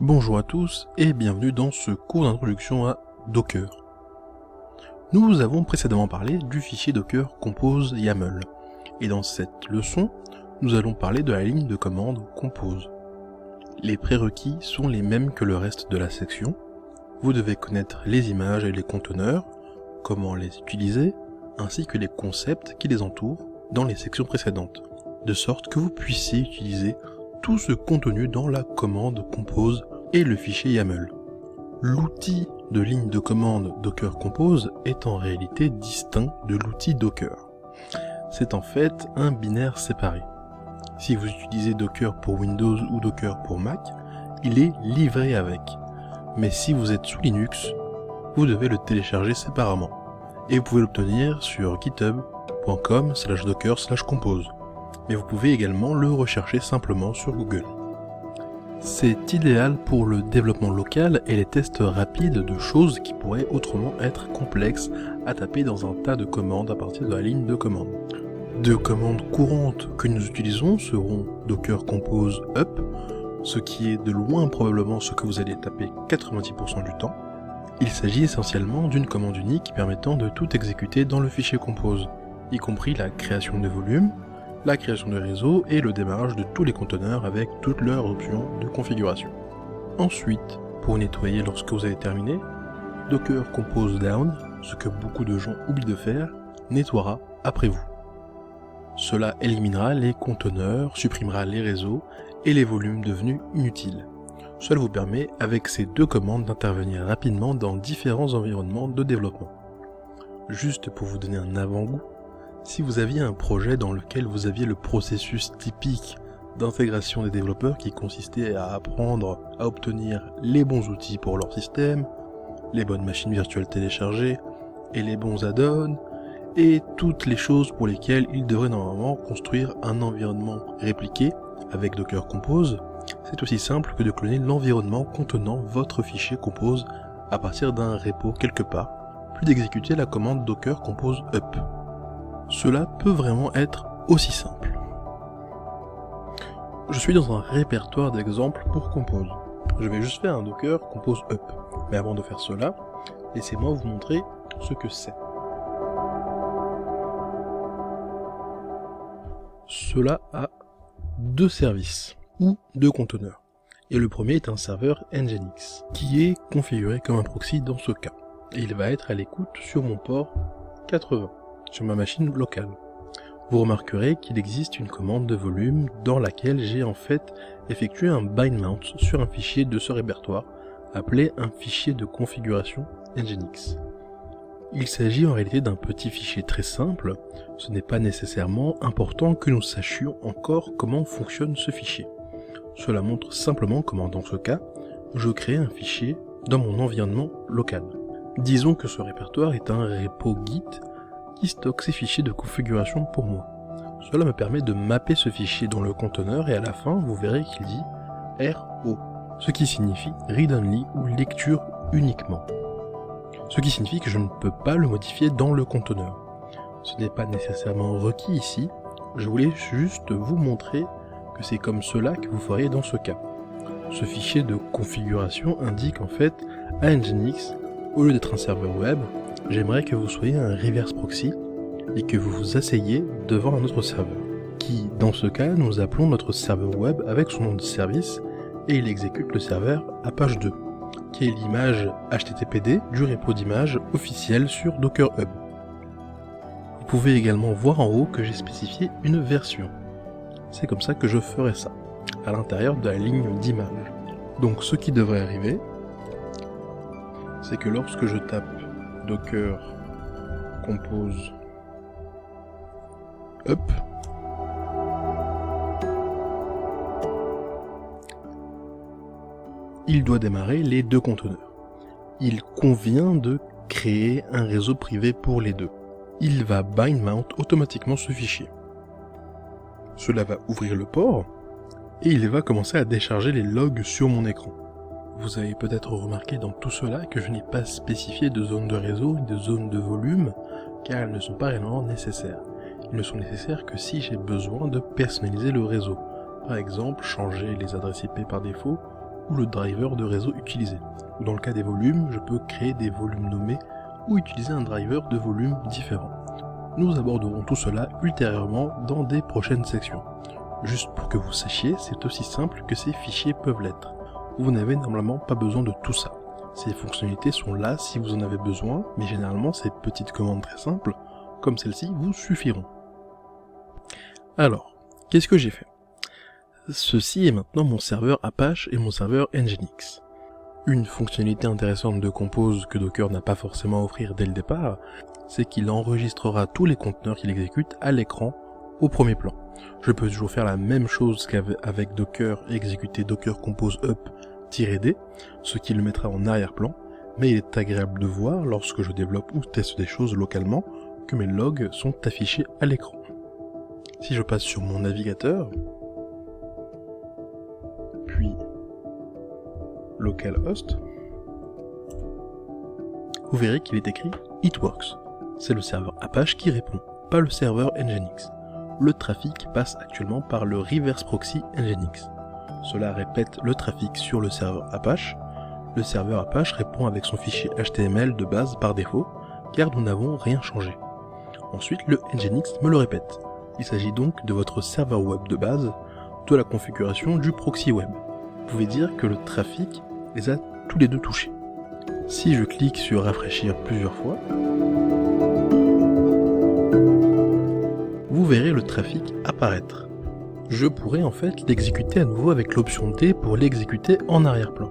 Bonjour à tous et bienvenue dans ce cours d'introduction à Docker. Nous avons précédemment parlé du fichier Docker Compose YAML, et dans cette leçon, nous allons parler de la ligne de commande Compose. Les prérequis sont les mêmes que le reste de la section. Vous devez connaître les images et les conteneurs, comment les utiliser, ainsi que les concepts qui les entourent dans les sections précédentes, de sorte que vous puissiez utiliser tout ce contenu dans la commande Compose et le fichier YAML. L'outil de ligne de commande Docker Compose est en réalité distinct de l'outil Docker. C'est en fait un binaire séparé. Si vous utilisez Docker pour Windows ou Docker pour Mac, il est livré avec. Mais si vous êtes sous Linux, vous devez le télécharger séparément. Et vous pouvez l'obtenir sur github.com/docker/compose. Mais vous pouvez également le rechercher simplement sur Google. C'est idéal pour le développement local et les tests rapides de choses qui pourraient autrement être complexes à taper dans un tas de commandes à partir de la ligne de commande. Deux commandes courantes que nous utilisons seront Docker Compose Up, ce qui est de loin probablement ce que vous allez taper 90% du temps. Il s'agit essentiellement d'une commande unique permettant de tout exécuter dans le fichier Compose, y compris la création de volumes, la création de réseau et le démarrage de tous les conteneurs avec toutes leurs options de configuration. Ensuite, pour nettoyer lorsque vous avez terminé, Docker Compose Down, ce que beaucoup de gens oublient de faire, nettoiera après vous. Cela éliminera les conteneurs, supprimera les réseaux et les volumes devenus inutiles. Cela vous permet, avec ces deux commandes, d'intervenir rapidement dans différents environnements de développement. Juste pour vous donner un avant-goût, si vous aviez un projet dans lequel vous aviez le processus typique d'intégration des développeurs qui consistait à apprendre à obtenir les bons outils pour leur système, les bonnes machines virtuelles téléchargées, et les bons add-ons, et toutes les choses pour lesquelles ils devraient normalement construire un environnement répliqué avec Docker Compose, c'est aussi simple que de cloner l'environnement contenant votre fichier Compose à partir d'un repo quelque part, puis d'exécuter la commande Docker Compose Up. Cela peut vraiment être aussi simple. Je suis dans un répertoire d'exemples pour Compose. Je vais juste faire un Docker Compose Up. Mais avant de faire cela, laissez-moi vous montrer ce que c'est. Cela a deux services, ou deux conteneurs. Et le premier est un serveur Nginx, qui est configuré comme un proxy dans ce cas. Et il va être à l'écoute sur mon port 80. Sur ma machine locale. Vous remarquerez qu'il existe une commande de volume dans laquelle j'ai en fait effectué un bind mount sur un fichier de ce répertoire appelé un fichier de configuration Nginx. Il s'agit en réalité d'un petit fichier très simple, ce n'est pas nécessairement important que nous sachions encore comment fonctionne ce fichier. Cela montre simplement comment dans ce cas, je crée un fichier dans mon environnement local. Disons que ce répertoire est un repo Git qui stocke ces fichiers de configuration pour moi. Cela me permet de mapper ce fichier dans le conteneur et à la fin, vous verrez qu'il dit RO, ce qui signifie Read Only ou lecture uniquement. Ce qui signifie que je ne peux pas le modifier dans le conteneur. Ce n'est pas nécessairement requis ici, je voulais juste vous montrer que c'est comme cela que vous feriez dans ce cas. Ce fichier de configuration indique en fait à Nginx, au lieu d'être un serveur web, j'aimerais que vous soyez un reverse proxy et que vous vous asseyez devant un autre serveur, qui, dans ce cas, nous appelons notre serveur web avec son nom de service et il exécute le serveur Apache 2, qui est l'image HTTPD du repo d'images officiel sur Docker Hub. Vous pouvez également voir en haut que j'ai spécifié une version. C'est comme ça que je ferai ça, à l'intérieur de la ligne d'image. Donc ce qui devrait arriver, c'est que lorsque je tape Docker Compose Up, il doit démarrer les deux conteneurs. Il convient de créer un réseau privé pour les deux. Il va bind mount automatiquement ce fichier. Cela va ouvrir le port et il va commencer à décharger les logs sur mon écran. Vous avez peut-être remarqué dans tout cela que je n'ai pas spécifié de zone de réseau et de zone de volume, car elles ne sont pas réellement nécessaires. Ils ne sont nécessaires que si j'ai besoin de personnaliser le réseau. Par exemple, changer les adresses IP par défaut, ou le driver de réseau utilisé. Ou dans le cas des volumes, je peux créer des volumes nommés ou utiliser un driver de volume différent. Nous aborderons tout cela ultérieurement dans des prochaines sections. Juste pour que vous sachiez, c'est aussi simple que ces fichiers peuvent l'être. Vous n'avez normalement pas besoin de tout ça. Ces fonctionnalités sont là si vous en avez besoin, mais généralement ces petites commandes très simples, comme celle-ci, vous suffiront. Alors, qu'est-ce que j'ai fait? Ceci est maintenant mon serveur Apache et mon serveur Nginx. Une fonctionnalité intéressante de Compose que Docker n'a pas forcément à offrir dès le départ, c'est qu'il enregistrera tous les conteneurs qu'il exécute à l'écran au premier plan. Je peux toujours faire la même chose qu'avec Docker et exécuter Docker Compose Up-D, ce qui le mettra en arrière-plan, mais il est agréable de voir lorsque je développe ou teste des choses localement que mes logs sont affichés à l'écran. Si je passe sur mon navigateur, puis localhost, vous verrez qu'il est écrit It Works. C'est le serveur Apache qui répond, pas le serveur Nginx. Le trafic passe actuellement par le reverse proxy Nginx. Cela répète le trafic sur le serveur Apache. Le serveur Apache répond avec son fichier HTML de base par défaut, car nous n'avons rien changé. Ensuite, le Nginx me le répète. Il s'agit donc de votre serveur web de base, de la configuration du proxy web. Vous pouvez dire que le trafic les a tous les deux touchés. Si je clique sur rafraîchir plusieurs fois, vous verrez le trafic apparaître. Je pourrais en fait l'exécuter à nouveau avec l'option D pour l'exécuter en arrière-plan.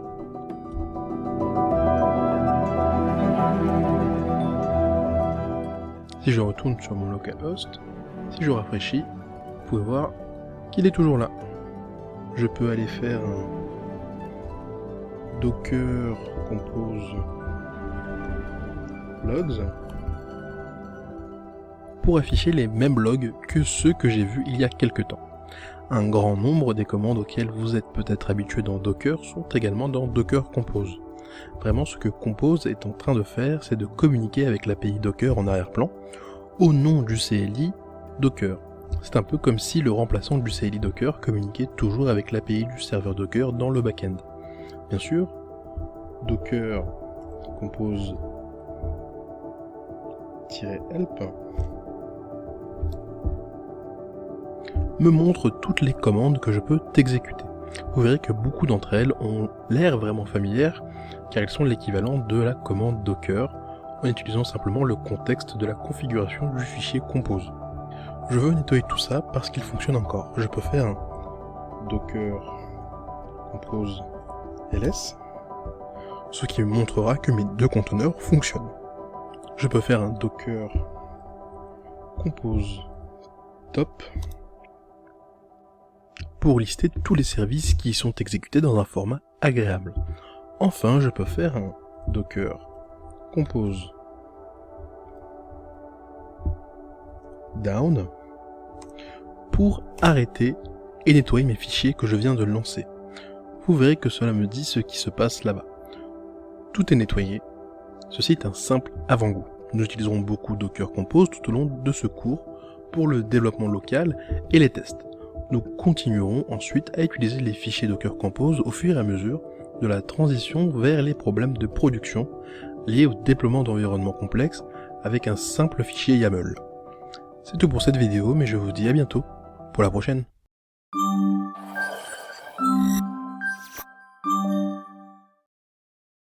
Si je retourne sur mon localhost, si je rafraîchis, vous pouvez voir qu'il est toujours là. Je peux aller faire un Docker Compose Logs pour afficher les mêmes logs que ceux que j'ai vus il y a quelques temps. Un grand nombre des commandes auxquelles vous êtes peut-être habitué dans Docker sont également dans Docker Compose. Vraiment, ce que Compose est en train de faire, c'est de communiquer avec l'API Docker en arrière-plan au nom du CLI Docker. C'est un peu comme si le remplaçant du CLI Docker communiquait toujours avec l'API du serveur Docker dans le back-end. Bien sûr, Docker Compose-help me montre toutes les commandes que je peux exécuter. Vous verrez que beaucoup d'entre elles ont l'air vraiment familières, car elles sont l'équivalent de la commande Docker, en utilisant simplement le contexte de la configuration du fichier Compose. Je veux nettoyer tout ça parce qu'il fonctionne encore. Je peux faire un Docker Compose ls, ce qui me montrera que mes deux conteneurs fonctionnent. Je peux faire un Docker Compose top pour lister tous les services qui sont exécutés dans un format agréable. Enfin, je peux faire un Docker Compose down pour arrêter et nettoyer mes fichiers que je viens de lancer. Vous verrez que cela me dit ce qui se passe là-bas. Tout est nettoyé. Ceci est un simple avant-goût. Nous utiliserons beaucoup Docker Compose tout au long de ce cours pour le développement local et les tests. Nous continuerons ensuite à utiliser les fichiers Docker Compose au fur et à mesure de la transition vers les problèmes de production liés au déploiement d'environnements complexes avec un simple fichier YAML. C'est tout pour cette vidéo, mais je vous dis à bientôt pour la prochaine.